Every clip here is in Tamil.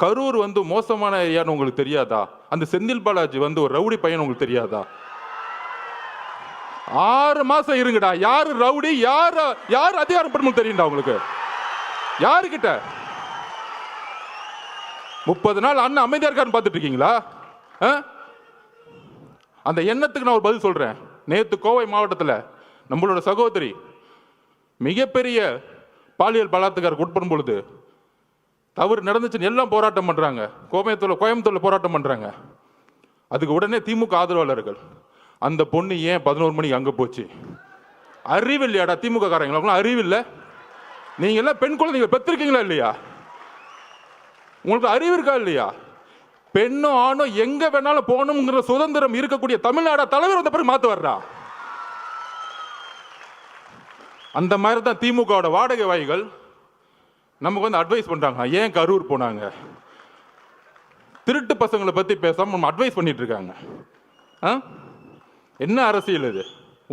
கரூர் மோசமான ஏரியான்னு உங்களுக்கு தெரியாதா? அந்த செந்தில் பாலாஜி ஒரு ரவுடி பையன் உங்களுக்கு தெரியாதா? 6 மாசம் இருங்கடா. யாரு ரவுடி, யார் அதிகாரப்படும் தெரியும்டா உங்களுக்கு? யாருக்கிட்ட 30 நாள் அண்ணன் அமைதியா இருக்கான்னு பார்த்துட்டு இருக்கீங்களா? அந்த எண்ணத்துக்கு நான் ஒரு பதில் சொல்றேன். நேற்று கோவை மாவட்டத்தில் நம்மளோட சகோதரி மிகப்பெரிய பாலியல் பலாத்காரத்துக்கு உட்படும் பொழுது தவறு நடந்துச்சுன்னு எல்லாம் போராட்டம் பண்றாங்க. கோயம்புத்தூர்ல போராட்டம் பண்றாங்க. அதுக்கு உடனே திமுக ஆதரவாளர்கள் அந்த பொண்ணு ஏன் 11 மணிக்கு அங்க போச்சு? அறிவு இல்லையாடா திமுக காரங்களும்? அறிவு இல்லை? நீங்க எல்லாம் பெண் குழந்தைங்க பெற்றிருக்கீங்களா இல்லையா? உங்களுக்கு அறிவு இருக்கா இல்லையா? பெண்ணோ ஆணோ எங்க வேணாலும் போகணுங்கிற சுதந்திரம் இருக்கக்கூடிய தமிழ்நாடு தலைவர் வந்த பிறகு மாத்து வர்றா. அந்த மாதிரி தான் திமுக வாடகை வாய்கள் நமக்கு அட்வைஸ் பண்றாங்க. ஏன் கரூர் போனாங்க? திருட்டு பசங்களை பத்தி பேசாம நம்ம அட்வைஸ் பண்ணிட்டு இருக்காங்க. என்ன அரசியல் இது?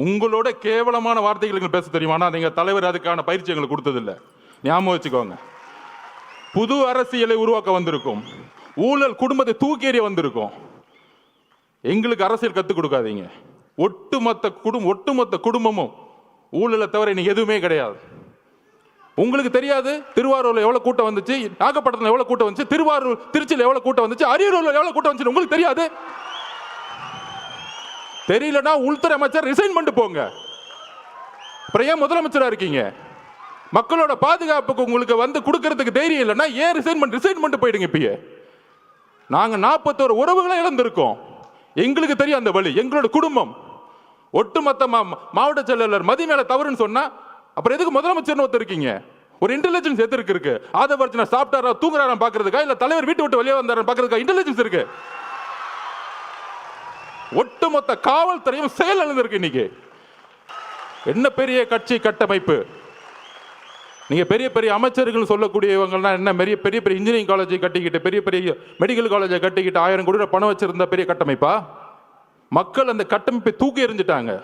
உங்களோட கேவலமான வார்த்தைகள் பேச தெரியுமா? நீங்க தலைவர் அதுக்கான பயிற்சி எங்களுக்கு கொடுத்ததில்லை. ஞாபகம் வச்சுக்கோங்க. புது அரசியலை உருவாக்க வந்திருக்கும். ஊழல் குடும்பத்தை தூக்கி எறிய வந்திருக்கும். எங்களுக்கு அரசியல் கத்துக் கொடுக்காதீங்க. ஒட்டுமொத்த குடும்பமும் ஊழலை தவிர இன்னைக்கு எதுவுமே கிடையாது. உங்களுக்கு தெரியாது திருவாரூர்ல எவ்வளவு கூட்டம் வந்துச்சு, நாகப்பட்டினத்துல எவ்வளவு கூட்டம் வந்துச்சு, திருச்சியில் எவ்வளவு கூட்டம் வந்துச்சு, அரியலூர்ல எவ்வளவு கூட்டம் வந்துச்சு உங்களுக்கு தெரியாது? தெரியலன்னா உள்துறை அமைச்சர் ரிசைன் பண்ணிட்டு போங்க. அப்புறம் ஏன் முதலமைச்சரா இருக்கீங்க? மக்களோட பாதுகாப்புக்கு உங்களுக்கு கொடுக்கறதுக்கு தைரியம் இல்லைன்னா ஏன் ரிசைன் பண்ணிட்டு போயிடுங்க. இப்பயே நாங்க 41 உறவுகளை இழந்திருக்கோம். எங்களுக்கு தெரியும் அந்த வழி. எங்களோட குடும்பம் ஒட்டுமொத்த மாவட்ட செயலாளர் மதி மேல தவறுன்னு சொன்னா அப்புறம் எதுக்கு முதலமைச்சர் ஒருத்தர் இருக்கீங்க? ஒரு இன்டெலிஜென்ஸ் எதுக்கு இருக்கு? ஆதவர்ஜன சாப்பிட்டாரா தூங்குறாரா பாக்குறதுக்கா, இல்ல தலைவர் வீட்டு விட்டு வெளியே வந்தாரா பாக்குறதுக்கா இன்டெலிஜென்ஸ் இருக்கு? ஒட்டுமொத்த காவல்துறையும் செயல் இழந்திருக்கு. இன்னைக்கு என்ன பெரிய கட்சி கட்டமைப்பு! நீங்க பெரிய பெரிய அமைச்சர்கள் சொல்லக்கூடியவங்கன்னா என்ன? பெரிய பெரிய இன்ஜினியரிங் காலேஜை கட்டிக்கிட்டு, பெரிய பெரிய மெடிக்கல் காலேஜை கட்டிக்கிட்டு 1000 கோடி பணம் வச்சிருந்த பெரிய கட்டமைப்பா? மக்கள் அந்த கட்டமைப்பை தூக்கி எறிஞ்சிட்டாங்க.